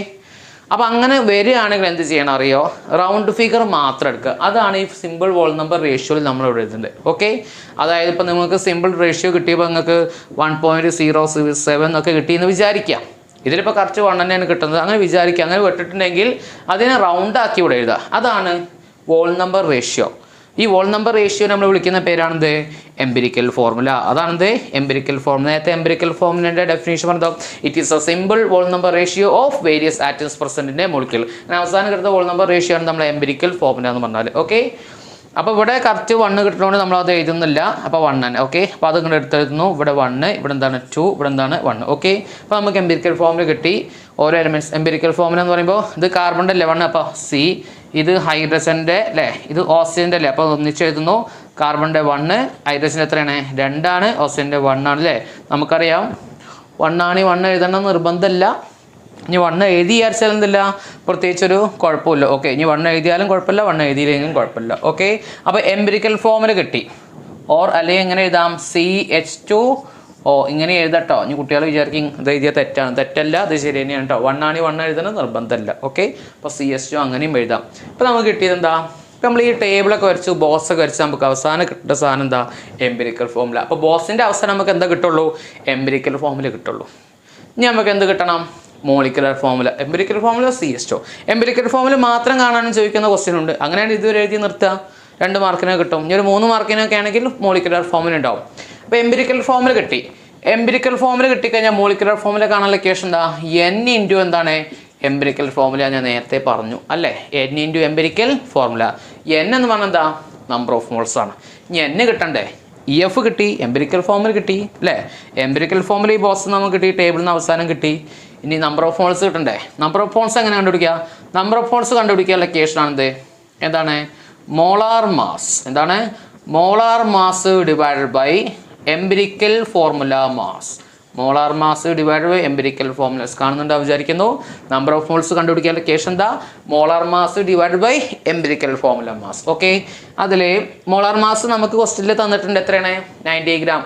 അപ്പോൾ അങ്ങനെ വരികയാണെങ്കിൽ എന്ത് ചെയ്യണം അറിയോ? റൗണ്ട് ഫിഗർ മാത്രം എടുക്കുക. അതാണ് ഈ സിമ്പിൾ ഹോൾ നമ്പർ റേഷ്യോയിൽ നമ്മൾ ഇവിടെ എഴുതുന്നത്. ഓക്കെ, അതായത് ഇപ്പോൾ നിങ്ങൾക്ക് സിമ്പിൾ റേഷ്യോ കിട്ടിയപ്പോൾ നിങ്ങൾക്ക് 1.007 എന്നൊക്കെ കിട്ടിയെന്ന് വിചാരിക്കാം. ഇതിലിപ്പോൾ കറക്റ്റ് 1 തന്നെയാണ് കിട്ടുന്നത്. അങ്ങനെ വിചാരിക്കുക. അങ്ങനെ വിട്ടിട്ടുണ്ടെങ്കിൽ അതിനെ റൗണ്ട് ആക്കി ഇവിടെ എഴുതുക. അതാണ് ഹോൾ നമ്പർ റേഷ്യോ. ഈ ഹോൾ നമ്പർ റേഷ്യോ നമ്മൾ വിളിക്കുന്ന പേരാണെന്ത്? Empirical formula. അതാണെന്ത്? Empirical formula. നേരത്തെ എംപിരിക്കൽ ഫോർമുലയുടെ ഡെഫിനേഷൻ പറഞ്ഞോ? It is a simple whole number ratio of various atoms present in a molecule. അങ്ങനെ അവസാനം കിട്ടുന്ന ഹോൾ നമ്പർ റേഷ്യോ ആണ് നമ്മൾ എംപിരിക്കൽ ഫോർമുല എന്ന് പറഞ്ഞാൽ. ഓക്കെ, അപ്പോൾ ഇവിടെ കറക്റ്റ് 1 കിട്ടുന്നതുകൊണ്ട് നമ്മളത് എഴുതുന്നില്ല. അപ്പോൾ 1 തന്നെ. ഓക്കെ, അപ്പോൾ അത് ഇങ്ങോട്ട് എടുത്തെഴുതുന്നു. ഇവിടെ 1, ഇവിടെ എന്താണ് 2, ഇവിടെ എന്താണ് 1. ഓക്കെ, അപ്പോൾ നമുക്ക് എംപിരിക്കൽ ഫോർമുല കിട്ടി. ഓരോ എലമെൻറ്റ്സ് എംപിരിക്കൽ ഫോർമുല എന്ന് പറയുമ്പോൾ ഇത് കാർബണിൻ്റെ 11. അപ്പോൾ C ഇത് ഹൈഡ്രജൻ്റെ അല്ലേ, ഇത് ഓക്സിജൻ്റെ അല്ലേ, അപ്പോൾ ഒന്നിച്ച് എഴുതുന്നു. കാർബണിൻ്റെ 1, ഹൈഡ്രജൻ്റെ എത്രയാണ് 2 ആണ്, ഓക്സിജൻ്റെ 1 ആണ് അല്ലേ. നമുക്കറിയാം 1 ആണ്, 1 എഴുതണം നിർബന്ധമില്ല. ഇനി 1 എഴുതി വിചാരിച്ചാൽ എന്തില്ല, പ്രത്യേകിച്ചൊരു കുഴപ്പമില്ല. ഓക്കെ, ഇനി 1 എഴുതിയാലും കുഴപ്പമില്ല, 1 എഴുതിയില്ലെങ്കിലും കുഴപ്പമില്ല. ഓക്കെ, അപ്പോൾ എംപിരിക്കൽ ഫോമിൽ കിട്ടി. ഓർ അല്ലെങ്കിൽ എങ്ങനെ എഴുതാം, CH2O ഇങ്ങനെ എഴുതട്ടോ. ഇനി കുട്ടികൾ വിചാരിക്കും ഇത് എഴുതിയ തെറ്റാണ്. തെറ്റല്ല, അത് ശരി തന്നെയാണ് കേട്ടോ. 1 ആണ് 1 എഴുതണം നിർബന്ധമല്ല. ഓക്കെ, അപ്പോൾ CH2 അങ്ങനെയും എഴുതാം. ഇപ്പോൾ നമുക്ക് കിട്ടിയത് എന്താ, ഇപ്പോൾ നമ്മൾ ഈ ടേബിളൊക്കെ വരച്ചു, ബോക്സൊക്കെ വരച്ച് നമുക്ക് അവസാനം കിട്ടുന്ന സാധനം എന്താ, എംപിരിക്കൽ ഫോമുല. അപ്പോൾ ബോക്സിൻ്റെ അവസാനം നമുക്ക് എന്താ കിട്ടുള്ളൂ, എംപിരിക്കൽ ഫോമുല കിട്ടുള്ളൂ. ഇനി നമുക്ക് എന്ത് കിട്ടണം, molecular formula. Empirical formula CH2. Empirical formula മാത്രം കാണാനും ചോദിക്കുന്ന ക്വസ്റ്റ്യൻ ഉണ്ട്. അങ്ങനെയാണ് ഇതുവരെ എഴുതി നിർത്തുക, 2 മാർക്കിന് കിട്ടും. ഇനി ഒരു 3 മാർക്കിനൊക്കെ ആണെങ്കിൽ മോളിക്കുലർ ഫോമുല ഉണ്ടാവും. അപ്പോൾ എംപിരിക്കൽ ഫോമുല കിട്ടി. എംപിരിക്കൽ ഫോമുല കിട്ടിക്കഴിഞ്ഞാൽ മോളിക്കുലർ ഫോമുല കാണാനുള്ള ഇക്വേഷൻ എന്താ, N ഇൻറ്റു എന്താണ് എംപിരിക്കൽ ഫോമുല. ഞാൻ നേരത്തെ പറഞ്ഞു അല്ലേ, N into empirical formula. N എന്ന് പറഞ്ഞാൽ എന്താ, നമ്പർ ഓഫ് മോൾസ് ആണ്. ഇനി N കിട്ടണ്ടേ, EF കിട്ടി, എംപിരിക്കൽ ഫോമുല കിട്ടി അല്ലേ. എംപിരിക്കൽ ഫോമുല ഈ ബോക്സ് നമുക്ക് കിട്ടി, ടേബിളിൽ നിന്ന് അവസാനം കിട്ടി. ഇനി നമ്പർ ഓഫ് മോൾസ് കിട്ടണ്ടേ. നമ്പർ ഓഫ് മോൾസ് എങ്ങനെ കണ്ടുപിടിക്കുക, നമ്പർ ഓഫ് മോൾസ് കണ്ടുപിടിക്കാനുള്ള ഇക്വേഷൻ ആണിത്. എന്താണ്, മോളാർ മാസ്. എന്താണ്, molar mass divided by empirical formula mass. Molar mass divided by empirical formulas കാണുന്നുണ്ടോ വിചാരിക്കുന്നു. നമ്പർ ഓഫ് മോൾസ് കണ്ടുപിടിക്കാനുള്ള ഇക്വേഷൻ എന്താ, molar mass divided by empirical formula mass. Okay, അതിൽ molar mass നമുക്ക് ക്വസ്റ്റ്യനിൽ തന്നിട്ടുണ്ട് എത്രയാണ്, 90 gram.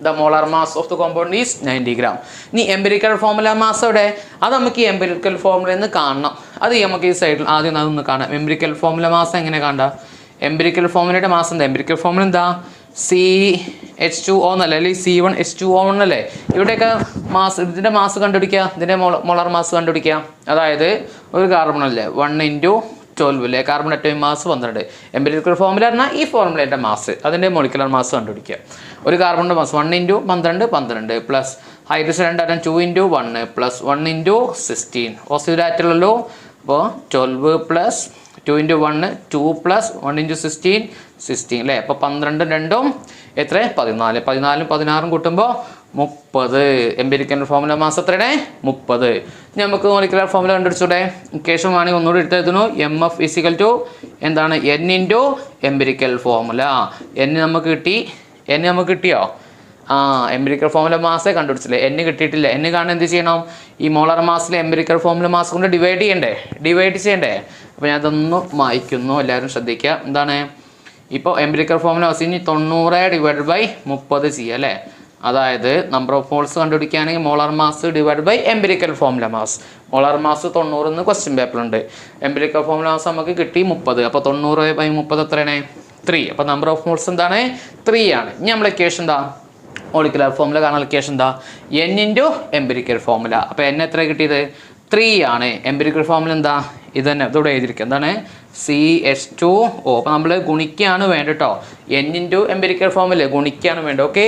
The molar mass of the compound is 90 gram. ഇനി എംപിരിക്കൽ ഫോർമുല മാസ് എവിടെ, അത് നമുക്ക് ഈ എംപിരിക്കൽ ഫോർമുലയിൽ നിന്ന് കാണണം. അത് നമുക്ക് ഈ സൈഡിൽ ആദ്യം അതൊന്ന് കാണാം. എംപിരിക്കൽ ഫോർമുല മാസ് എങ്ങനെ കാണാം, എംപിരിക്കൽ ഫോർമുലയുടെ മാസ് എന്താ, എംപിരിക്കൽ ഫോർമുല എന്താ, CH2O എന്നല്ല, അല്ലെങ്കിൽ C1H2O എന്നല്ലേ. ഇവിടെയൊക്കെ മാസ്, ഇതിൻ്റെ മാസ് കണ്ടുപിടിക്കുക, ഇതിൻ്റെ മോളാർ മാസ് കണ്ടുപിടിക്കുക. അതായത് ഒരു കാർബൺ അല്ലേ 1 ഇൻറ്റു 12 അല്ലേ, carbon atomic mass 12. Empirical formula പറഞ്ഞാൽ ഈ ഫോർമുലയുടെ മാസ്, അതിൻ്റെ മോളിക്കുലർ മാസ് കണ്ടുപിടിക്കുക. ഒരു കാർബണിൻ്റെ mass 1 into 12 12 plus hydrogen 2 atom 2 into 1 plus 1 into 16. Oxygen ആറ്റമല്ലോ, അപ്പോൾ 12 പ്ലസ് 2 ഇൻറ്റു 1 2 പ്ലസ് 1 ഇൻറ്റു 16 16 അല്ലേ. അപ്പോൾ 12 2 എത്ര, 14. 14 16 കൂട്ടുമ്പോൾ 30. എംപിരിക്കൽ ഫോർമുല മാസ് എത്രയുടെ 30. ഇനി നമുക്ക് മോളിക്കുലർ ഫോർമുല കണ്ടുപിടിച്ചൂടെ, ഇക്വേഷൻ വേണമെങ്കിൽ ഒന്നുകൂടി എടുത്തെഴുതുന്നു. MF ഈക്വൽ ടു എന്താണ്, N into empirical formula. N നമുക്ക് കിട്ടി. N നമുക്ക് കിട്ടിയോ, എംപിരിക്കൽ ഫോർമുല മാസേ കണ്ടുപിടിച്ചില്ലേ, N കിട്ടിയിട്ടില്ല. N കാണാൻ എന്ത് ചെയ്യണം, ഈ മോളാർ മാസിലെ എംപിരിക്കൽ ഫോർമുല മാസ് കൊണ്ട് ഡിവൈഡ് ചെയ്യണ്ടേ. അപ്പോൾ ഞാൻ അതൊന്ന് വായിക്കുന്നു, എല്ലാവരും ശ്രദ്ധിക്കുക. എന്താണ്, ഇപ്പോൾ എംപിരിക്കൽ ഫോർമുല മാസ് ഇനി 90 ഡിവൈഡ് ബൈ 30 ചെയ്യുക അല്ലേ. അതായത് നമ്പർ ഓഫ് മോൾസ് കണ്ടുപിടിക്കുകയാണെങ്കിൽ molar mass divide by empirical formula mass. Molar mass 90 എന്ന് ക്വസ്റ്റ്യൻ പേപ്പറുണ്ട്. എംപിരിക്കൽ ഫോർമുല മാസ് നമുക്ക് കിട്ടി 30. അപ്പോൾ 90 ബൈ 30 എത്രയാണ്, 3. അപ്പോൾ നമ്പർ ഓഫ് മോൾസ് എന്താണ്, 3 ആണ്. ഇനി നമ്മൾ ഇക്വേഷൻ എന്താ, മോളിക്കുലർ ഫോർമുല കാണാൻ ഇക്വേഷൻ എന്താ, N ഇൻറ്റു എംപിരിക്കൽ ഫോർമുല. അപ്പോൾ N എത്ര കിട്ടിയത്, 3 ആണ്. എംപിരിക്കൽ ഫോർമുല എന്താ, ഇത് തന്നെ ഇതോടെ എഴുതിയിരിക്കുക. എന്താണ്, CH2O. അപ്പോൾ നമ്മൾ ഗുണിക്കുകയാണ് വേണ്ട കേട്ടോ. N ഇൻറ്റു എംപിരിക്കൽ ഫോർമുല ഗുണിക്കുകയാണ് വേണ്ട. ഓക്കെ,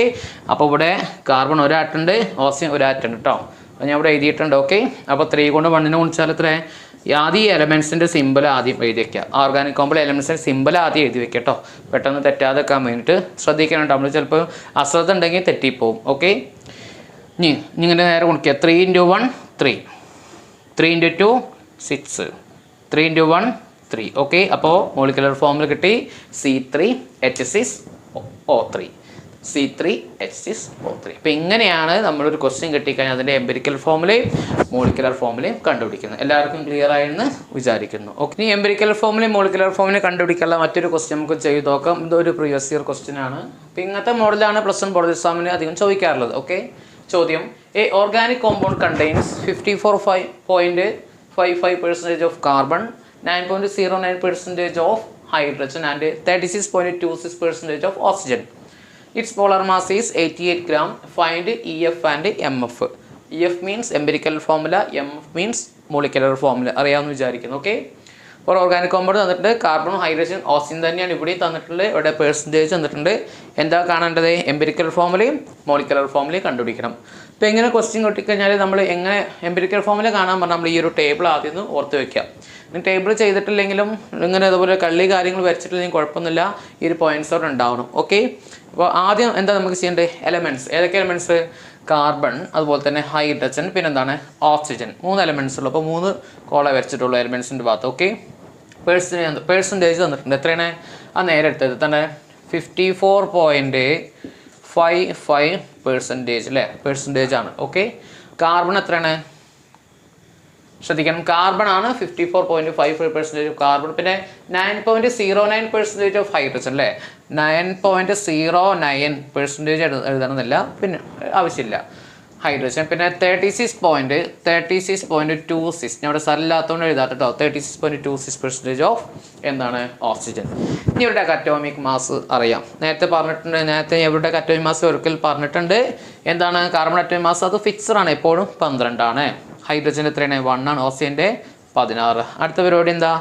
അപ്പോൾ ഇവിടെ കാർബൺ ഒരാറ്റുണ്ട്, ഓക്സിജൻ ഒരാറ്റുണ്ട് കേട്ടോ. അപ്പോൾ ഞാൻ ഇവിടെ എഴുതിയിട്ടുണ്ട്. ഓക്കെ, അപ്പോൾ 3 കൊണ്ട് 1 ഗുണിച്ചാൽ എത്ര, ആദ്യം ഈ എലമെൻസിൻ്റെ സിമ്പിൾ ആദ്യം എഴുതി വയ്ക്കുക. ഓർഗാനിക് കോമ്പൗണ്ട് എലമെൻസിൻ്റെ സിമ്പിൾ ആദ്യം എഴുതി വയ്ക്കുക കേട്ടോ. പെട്ടെന്ന് തെറ്റാതെ വെക്കാൻ വേണ്ടിയിട്ട് ശ്രദ്ധിക്കണം കേട്ടോ. നമ്മൾ ചിലപ്പോൾ അശ്രദ്ധ ഉണ്ടെങ്കിൽ തെറ്റിപ്പോവും. ഓക്കെ, ഇനി ഇങ്ങനെ നേരെ ഗുണിക്കുക. 3 ഇൻറ്റു 1 3, 3 ഇൻറ്റു 2 6, 3 ഇൻറ്റു 1 3. ഓക്കെ, അപ്പോൾ മോളിക്കുലർ ഫോർമുല കിട്ടി C3H6O3. C3H6O3. അപ്പോൾ ഇങ്ങനെയാണ് നമ്മളൊരു ക്വസ്റ്റ്യൻ കിട്ടിക്കഴിഞ്ഞാൽ അതിൻ്റെ എംപിരിക്കൽ ഫോർമുലയും മോളിക്കുലർ ഫോർമുലയും കണ്ടുപിടിക്കുന്നത്. എല്ലാവർക്കും ക്ലിയർ ആയെന്ന് വിചാരിക്കുന്നു. ഓക്കെ, ഇനി എംപിരിക്കൽ ഫോർമുലയും മോളിക്കുലർ ഫോർമുലയും കണ്ടുപിടിക്കാനുള്ള മറ്റൊരു ക്വസ്റ്റ്യൻ നമുക്ക് ചെയ്ത് നോക്കാം. ഇതൊരു പ്രീവിയസ് ഇയർ ക്വസ്റ്റ്യൻ ആണ്. അപ്പോൾ ഇങ്ങനത്തെ മോഡലാണ് +1 ബോർഡ് എക്സാമിന് അധികം ചോദിക്കാറുള്ളത്. ഓക്കെ, ചോദ്യം, A organic compound contains 54.55% of carbon, 9.09% of hydrogen and 36.26% of oxygen. Its molar mass is 88 gram. Find EF and MF. EF means empirical formula, MF means molecular formula. അറിയാമെന്ന് വിചാരിക്കുന്നു. Okay, ഒരു organic compound തന്നിട്ടുണ്ട്, carbon hydrogen oxygen തന്നെയാണ് ഇവിടെ തന്നിട്ടുള്ളത്. ഇവിടെ percentage തന്നിട്ടുണ്ട്. എന്താ കാണേണ്ടത്, എംപിരിക്കൽ ഫോർമുലയും മോളിക്കുലർ ഫോർമുലയും കണ്ടുപിടിക്കണം. അപ്പോൾ എങ്ങനെ ക്വസ്റ്റ്യൻ കിട്ടിക്കഴിഞ്ഞാൽ നമ്മൾ എങ്ങനെ എംപിരിക്കൽ ഫോർമുല കാണാൻ പറഞ്ഞാൽ നമ്മൾ ഈ ഒരു ടേബിൾ ആദ്യം ഒന്ന് ഓർത്ത് വയ്ക്കുക. ടേബിൾ ചെയ്തിട്ടില്ലെങ്കിലും ഇങ്ങനെ അതുപോലെ കള്ളി കാര്യങ്ങൾ വരച്ചിട്ടില്ലെങ്കിൽ കുഴപ്പമൊന്നുമില്ല, ഈ ഒരു പോയിൻറ്റ്സ് അവിടെ ഉണ്ടാവണം. ഓക്കെ, അപ്പോൾ ആദ്യം എന്താ നമുക്ക് ചെയ്യേണ്ടത്, എലമെൻറ്റ്സ്. ഏതൊക്കെ എലമെൻറ്റ്സ്, കാർബൺ, അതുപോലെ തന്നെ ഹൈഡ്രജൻ, പിന്നെന്താണ് ഓക്സിജൻ. 3 എലമെൻറ്റ്സ് ഉള്ളൂ. അപ്പോൾ 3 കോള വരച്ചിട്ടുള്ളൂ എലമെൻറ്റ്സിൻ്റെ ഭാഗത്ത്. ഓക്കെ, പേഴ്സൻറ്റേജ് തന്നിട്ടുണ്ട്. എത്രയാണ് ആ നേരെ എടുത്തത് തന്നെ 54.55% അല്ലേ, പെർസെൻറ്റേജ് ആണ്. ഓക്കെ, കാർബൺ എത്രയാണ് ശ്രദ്ധിക്കണം, കാർബൺ ആണ് 54.55% കാർബൺ. പിന്നെ 9.09% ഓഫ് ഹൈഡ്രജൻ അല്ലേ, 9.09% എഴുതണമെന്നില്ല, പിന്നെ ആവശ്യമില്ല ഹൈഡ്രജൻ. പിന്നെ 36.26 ഞാൻ ഇവിടെ സ്ഥലമില്ലാത്തതുകൊണ്ട് എഴുതാം കേട്ടോ, 36.26% ഓഫ് എന്താണ് ഓക്സിജൻ. ഇനി ഇവരുടെ അറ്റോമിക് മാസ് അറിയാം, നേരത്തെ പറഞ്ഞിട്ടുണ്ട്, നേരത്തെ ഇവരുടെ അറ്റോമിക് മാസ് ഒരിക്കൽ പറഞ്ഞിട്ടുണ്ട്. എന്താണ് കാർബൺ അറ്റോമിക് മാസ്, അത് ഫിക്സഡ് ആണ്, എപ്പോഴും 12 ആണ്. ഹൈഡ്രജൻ എത്രയാണ് 1 ആണ്, ഓക്സിജൻ്റെ 16. അടുത്ത പരിപാടി എന്താ,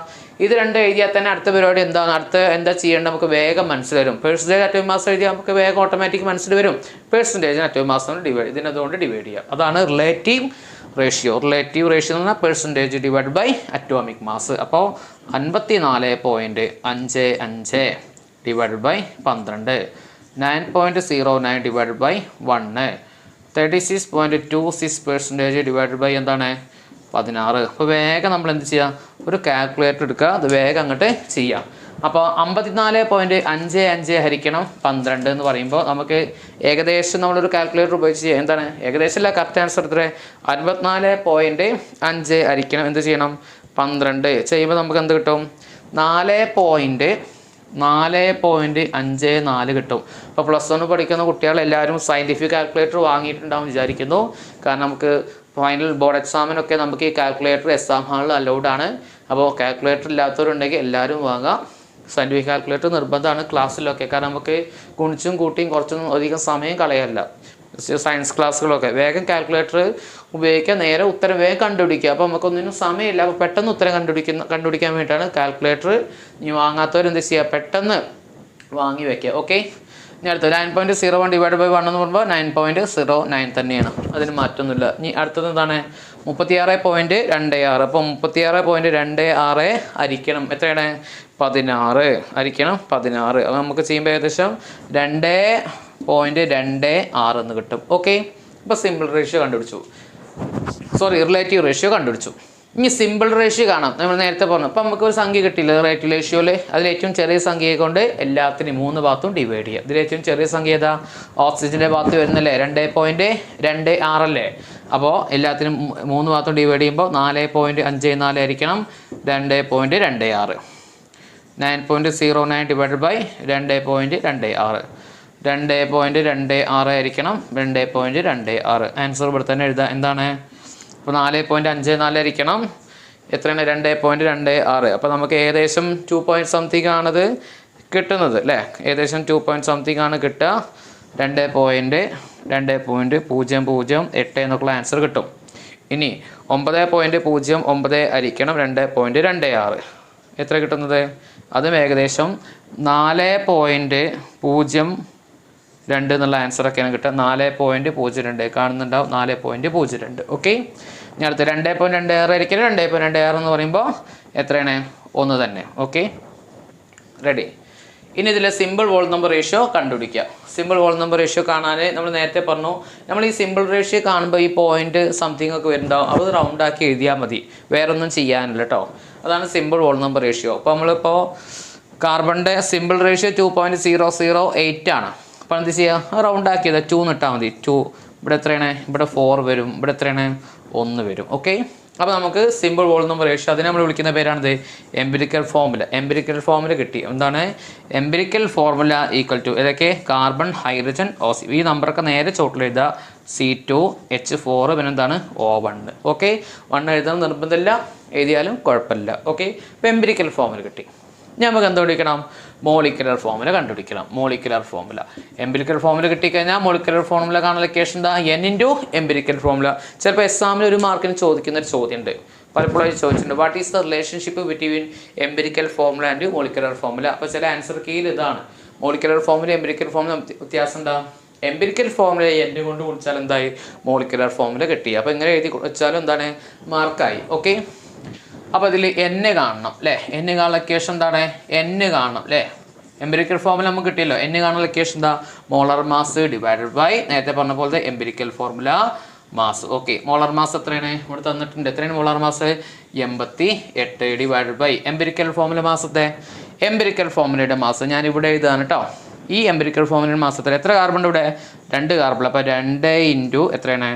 ഇത് രണ്ടും എഴുതിയാൽ തന്നെ അടുത്ത പരിപാടി എന്താണ്, എന്താ ചെയ്യേണ്ടത് നമുക്ക് വേഗം മനസ്സിൽ വരും. പെർസെൻറ്റേജ് അറ്റോമിക് മാസ് എഴുതിയാൽ നമുക്ക് വേഗം ഓട്ടോമാറ്റിക് മനസ്സിൽ വരും. പെർസെൻറ്റേജ് അറ്റോമിക് മാസ് ഇതിനതുകൊണ്ട് ഡിവൈഡ് ചെയ്യാം. അതാണ് റിലേറ്റീവ് റേഷ്യോ. റിലേറ്റീവ് റേഷ്യോ എന്ന് പറഞ്ഞാൽ percentage divide by atomic mass. അപ്പോൾ 54.55 divide by 12, 9.09 divide by 1, 36.26% divide by എന്താണ് 16. അപ്പോൾ വേഗം നമ്മൾ എന്ത് ചെയ്യുക, ഒരു കാൽക്കുലേറ്റർ എടുക്കുക, അത് വേഗം അങ്ങോട്ട് ചെയ്യാം. അപ്പോൾ 54.55 ഹരിക്കണം 12 എന്ന് പറയുമ്പോൾ നമുക്ക് ഏകദേശം നമ്മളൊരു കാൽക്കുലേറ്റർ ഉപയോഗിച്ച് ചെയ്യാം. എന്താണ് ഏകദേശമല്ല, കറക്റ്റ് ആൻസർ എത്ര, 54.5 ഹരിക്കണം എന്ത് ചെയ്യണം 12 ചെയ്യുമ്പോൾ നമുക്ക് എന്ത് കിട്ടും, 4.54 കിട്ടും. അപ്പോൾ +1 പഠിക്കുന്ന കുട്ടികൾ എല്ലാവരും സയൻറ്റിഫിക് കാൽക്കുലേറ്റർ വാങ്ങിയിട്ടുണ്ടാവും വിചാരിക്കുന്നു. കാരണം നമുക്ക് ഫൈനൽ ബോർഡ് എക്സാമിനൊക്കെ നമുക്ക് ഈ കാൽക്കുലേറ്റർ എക്സാം ഹാളിൽ അലൗഡ് ആണ്. അപ്പോൾ കാൽക്കുലേറ്റർ ഇല്ലാത്തവരുണ്ടെങ്കിൽ എല്ലാവരും വാങ്ങാം. സയൻറ്റിഫിക് കാൽക്കുലേറ്റർ നിർബന്ധമാണ് ക്ലാസ്സിലൊക്കെ, കാരണം നമുക്ക് ഗുണിച്ചും കൂട്ടിയും കുറച്ചൊന്നും അധികം സമയം കളയല്ല. സയൻസ് ക്ലാസ്സുകളൊക്കെ വേഗം കാൽക്കുലേറ്റർ ഉപയോഗിക്കുക, നേരെ ഉത്തരം വേഗം കണ്ടുപിടിക്കുക. അപ്പോൾ നമുക്കൊന്നിനും സമയമില്ല, അപ്പോൾ പെട്ടെന്ന് ഉത്തരം കണ്ടുപിടിക്കാൻ വേണ്ടിയിട്ടാണ് കാൽക്കുലേറ്റർ. ഇനി വാങ്ങാത്തവർ എന്ത് ചെയ്യുക, പെട്ടെന്ന് വാങ്ങി വയ്ക്കുക. ഓക്കെ, ഇനി അടുത്തത് 9.01 ഡിവൈഡ് ബൈ 1 എന്ന് പറയുമ്പോൾ 9.09 തന്നെയാണ്, അതിന് മാറ്റമൊന്നുമില്ല. ഇനി അടുത്തത് എന്താണ് 36.26. അപ്പോൾ 36.26 ഹരിക്കണം എത്രയാണ് 16 ഹരിക്കണം 16. അപ്പോൾ നമുക്ക് ചെയ്യുമ്പോൾ ഏകദേശം 2.26 എന്ന് കിട്ടും. ഓക്കെ, ഇപ്പോൾ സിമ്പിൾ റേഷ്യോ കണ്ടുപിടിച്ചു, റിലേറ്റീവ് റേഷ്യോ കണ്ടുപിടിച്ചു. ഇനി സിമ്പിൾ റേഷ്യോ കാണാം. നമ്മൾ നേരത്തെ പറഞ്ഞു, അപ്പോൾ നമുക്ക് ഒരു സംഖ്യ കിട്ടിയില്ല റിലേറ്റീവ് റേഷ്യോയിൽ, അതിലേറ്റവും ചെറിയ സംഖ്യയെ കൊണ്ട് എല്ലാത്തിനും 3 ഭാഗത്തും ഡിവൈഡ് ചെയ്യുക. ഇതിലേറ്റവും ചെറിയ സംഖ്യ ഏതാ, ഓക്സിജൻ്റെ ഭാഗത്ത് വരുന്നല്ലേ 2.26 അല്ലേ. അപ്പോൾ എല്ലാത്തിനും 3 ഭാഗത്തും ഡിവൈഡ് ചെയ്യുമ്പോൾ 4.54 ആയിരിക്കണം 2.26. 9.09 ഡിവൈഡ് ബൈ 2.26, 2.26 ആയിരിക്കണം 2.26. ആൻസർ ഇവിടെ തന്നെ എഴുതാം. എന്താണ് അപ്പോൾ 4.54 ആയിരിക്കണം എത്രയാണ് 2.26. അപ്പോൾ നമുക്ക് ഏകദേശം 2 പോയിൻറ്റ് സംതിങ് ആണത് കിട്ടുന്നത് അല്ലേ, ഏകദേശം 2 പോയിൻറ്റ് സംതിങ് ആണ് കിട്ടുക. 2.0008 എന്നുള്ള ആൻസർ കിട്ടും. ഇനി 9.09 ഹരിക്കണം 2.26 എത്ര കിട്ടുന്നത്, അതും ഏകദേശം 4.02 എന്നുള്ള ആൻസറൊക്കെയാണ് കിട്ടുക. 4.02 കാണുന്നുണ്ടാവും, 4.02. ഓക്കെ, ഇനി അടുത്ത് 2.26 ആയിരിക്കും. 2.26 എന്ന് പറയുമ്പോൾ എത്രയാണ് 1 തന്നെ. Okay, ready. ഇനി ഇതിലെ സിമ്പിൾ വോൾ നമ്പർ റേഷ്യോ കണ്ടുപിടിക്കുക. സിമ്പിൾ വോൾ നമ്പർ റേഷ്യോ കാണാൻ നമ്മൾ നേരത്തെ പറഞ്ഞു, നമ്മൾ ഈ സിമ്പിൾ റേഷ്യോ കാണുമ്പോൾ ഈ പോയിന്റ് സംതിങ് ഒക്കെ വരുന്നുണ്ടാവും, അത് റൗണ്ട് ആക്കി എഴുതിയാൽ മതി, വേറെ ഒന്നും ചെയ്യാനില്ല കേട്ടോ. അതാണ് സിമ്പിൾ വോൾ നമ്പർ റേഷ്യോ. അപ്പോൾ നമ്മളിപ്പോൾ കാർബണിൻ്റെ സിമ്പിൾ റേഷ്യോ 2.008 ആണ്. അപ്പോൾ എന്ത് ചെയ്യുക, റൗണ്ട് ആക്കിയത് 2 ഇട്ടാൽ മതി. 2 ഇവിടെ എത്രയാണ്, ഇവിടെ 4 വരും, ഇവിടെ എത്രയാണ് 1 വരും. ഓക്കെ, അപ്പോൾ നമുക്ക് സിമ്പിൾ വോൾ നമ്പർ റേഷ്യോ, അതിനെ നമ്മൾ വിളിക്കുന്ന പേരാണിത് എംപിരിക്കൽ ഫോർമുല. എംപിരിക്കൽ ഫോർമുല കിട്ടി. എന്താണ് എംപിരിക്കൽ ഫോർമുല ഈക്വൽ ടു ഏതൊക്കെ, കാർബൺ ഹൈഡ്രജൻ ഓക്സിജൻ, ഈ നമ്പറൊക്കെ നേരെ ചോട്ടിൽ എഴുതുക. C2H4 പിന്നെ എന്താണ് O1. ഓക്കെ, 1 എഴുതാൻ നിർബന്ധമില്ല, എഴുതിയാലും കുഴപ്പമില്ല. ഓക്കെ, ഇപ്പോൾ എംപിരിക്കൽ ഫോർമുല കിട്ടി. നമുക്ക് കണ്ടുപിടിക്കണം, മോളിക്കുലർ ഫോർമുല കണ്ടുപിടിക്കണം. മോളിക്കുലർ ഫോർമുല, എംപിരിക്കൽ ഫോർമുല കിട്ടിക്കഴിഞ്ഞാൽ മോളിക്കുലർ ഫോർമുല കാണാൻ ലൊക്കേഷൻ എന്താ, N ഇൻറ്റു എംപിരിക്കൽ ഫോർമുല. ചിലപ്പോൾ എക്സാമിന് 1 മാർക്കിന് ചോദിക്കുന്ന ഒരു ചോദ്യമുണ്ട്, പലപ്പോഴായി ചോദിച്ചിട്ടുണ്ട്, what is the relationship between empirical formula and molecular formula. അപ്പോൾ ചില ആൻസർ കീയിൽ ഇതാണ്, മോളിക്കുലർ ഫോർമുല എംപിരിക്കൽ ഫോർമുല വ്യത്യാസം എന്താ, എംപിരിക്കൽ ഫോർമുല N കൊണ്ട് വിളിച്ചാൽ എന്തായി, മോളിക്കുലർ ഫോർമുല കിട്ടി. അപ്പോൾ ഇങ്ങനെ എഴുതി വെച്ചാലും എന്താണ് മാർക്കായി. ഓക്കെ, അപ്പോൾ ഇതിൽ N കാണണം അല്ലേ, N കാണാൻ ലൊക്കേഷൻ എന്താണ്, N കാണണം അല്ലേ. എംപിരിക്കൽ ഫോർമുല നമുക്ക് കിട്ടിയല്ലോ, N കാണാൻ ലൊക്കേഷൻ എന്താ, മോളർ മാസ് ഡിവൈഡഡ് ബൈ നേരത്തെ പറഞ്ഞ പോലത്തെ empirical formula mass. Okay, molar mass എത്രയാണ് ഇവിടെ തന്നിട്ടുണ്ട്. എത്രയാണ് molar mass? 88 divided by empirical formula മാസത്തെ എംപിരിക്കൽ ഫോമുലയുടെ മാസം ഞാൻ ഇവിടെ എഴുതാണ് കേട്ടോ. ഈ എംപിരിക്കൽ ഫോമുലയുടെ മാസത്തിൽ എത്ര കാർബൺ ഉണ്ട്? ഇവിടെ 2 കാർബൺ. അപ്പോൾ 2 ഇൻറ്റു എത്രയാണ്?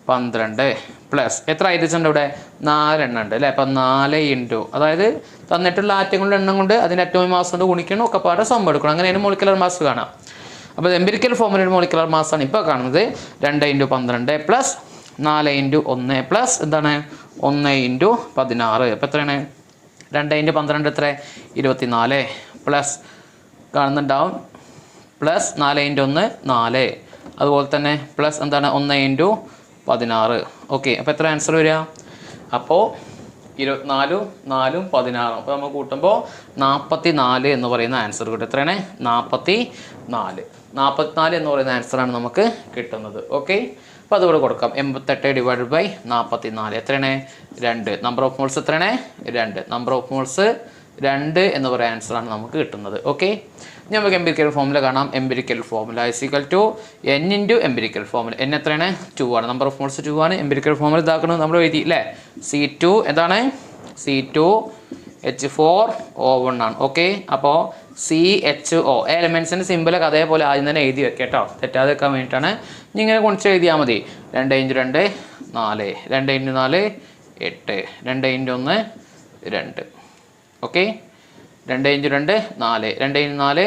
12 പ്ലസ് എത്ര ഹൈഡ്രജൻ ഉണ്ട്? ഇവിടെ 4 എണ്ണം ഉണ്ട് അല്ലേ. അപ്പം 4 ഇൻറ്റു, അതായത് തന്നിട്ടുള്ള ആറ്റങ്ങളുടെ എണ്ണം കൊണ്ട് അതിൻ്റെ അറ്റോമിക് മാസ് കൊണ്ട് ഗുണിക്കണം, ഒക്കെ പാടെ സം എടുക്കണം. അങ്ങനെയാണ് മോളിക്കുലർ മാസ് കാണാം. അപ്പോൾ എംപിരിക്കൽ ഫോമുലയുടെ മോളിക്കുലർ മാസാണ് ഇപ്പോൾ കാണുന്നത്. 2 ഇൻറ്റു 12 പ്ലസ് 4 ഇൻറ്റു 1 പ്ലസ് എന്താണ് 1 ഇൻറ്റു 16. അപ്പോൾ എത്രയാണ്? 2 ഇൻറ്റു 12 എത്ര? 24 പ്ലസ് കാണുന്നുണ്ടാവും പ്ലസ് 4 ഇൻറ്റു 1 4, അതുപോലെ തന്നെ പ്ലസ് എന്താണ് 1 ഇൻറ്റു 16. ഓക്കെ, അപ്പോൾ എത്ര ആൻസർ വരിക? അപ്പോൾ 24 4 16. അപ്പോൾ നമ്മൾ കൂട്ടുമ്പോൾ 44 എന്ന് പറയുന്ന ആൻസർ കിട്ടും. എത്രയാണ്? 44 എന്ന് പറയുന്ന ആൻസറാണ് നമുക്ക് കിട്ടുന്നത്. ഓക്കെ, അപ്പോൾ അതുകൂടെ കൊടുക്കാം. 88 ഡിവൈഡഡ് ബൈ 44 എത്രയാണ്? 2. നമ്പർ ഓഫ് മോൾസ് എത്രയാണ്? 2. നമ്പർ ഓഫ് മോൾസ് 2 എന്ന് പറയുന്ന ആൻസറാണ് നമുക്ക് കിട്ടുന്നത്. ഓക്കെ, നമുക്ക് എംപിരിക്കൽ ഫോമുല കാണാം. Empirical formula equal to n into empirical formula. n എത്രയാണ്? 2 ആണ്. നമ്പർ ഓഫ് മോൾസ് 2 ആണ്. എംപിരിക്കൽ ഫോമുല ഇതാക്കണം നമ്മൾ എഴുതി അല്ലേ. C2 എന്താണ്? C2H4O1 ആണ്. ഓക്കെ, അപ്പോൾ CHO എലമെൻസിൻ്റെ സിമ്പിളൊക്കെ അതേപോലെ ആദ്യം തന്നെ എഴുതി വെക്കാം കേട്ടോ, തെറ്റാതെ വെക്കാൻ വേണ്ടിയിട്ടാണ്. ഇനി ഇങ്ങനെ കുണിച്ച് എഴുതിയാൽ മതി. 2 into 2 4, 2 into 4 8, 2 into 1 2. Okay, 2 into 2 4, 2 into 4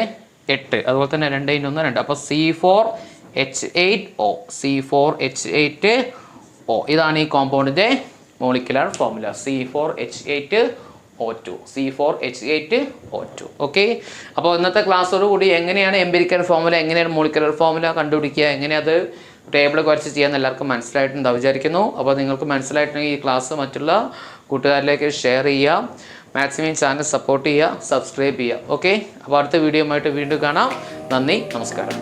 8, അതുപോലെ തന്നെ 2 ഇൻറ്റു 1 2. അപ്പോൾ C4H8O, C4H8O ഇതാണ് ഈ കോമ്പൗണ്ടിൻ്റെ molecular formula. C4H8O2, C4H8O2. Okay, അപ്പോൾ ഇന്നത്തെ ക്ലാസ്സോടുകൂടി എങ്ങനെയാണ് എംപിരിക്കൽ ഫോമുല, എങ്ങനെയാണ് മോളിക്കുലർ ഫോമുല കണ്ടുപിടിക്കുക, എങ്ങനെയത് ടേബിളൊക്കെ വരച്ച് ചെയ്യാൻ എല്ലാവർക്കും മനസ്സിലായിട്ടുണ്ടാവും വിചാരിക്കുന്നു. അപ്പോൾ നിങ്ങൾക്ക് മനസ്സിലായിട്ടുണ്ടെങ്കിൽ ഈ ക്ലാസ് മറ്റുള്ള കൂട്ടുകാരിലേക്ക് ഷെയർ ചെയ്യുക, മാക്സിമം ചാനൽ സപ്പോർട്ട് ചെയ്യുക, സബ്സ്ക്രൈബ് ചെയ്യുക. ഓക്കെ, അപ്പോൾ അടുത്ത വീഡിയോ ആയിട്ട് വീണ്ടും കാണാം. നന്ദി, നമസ്കാരം.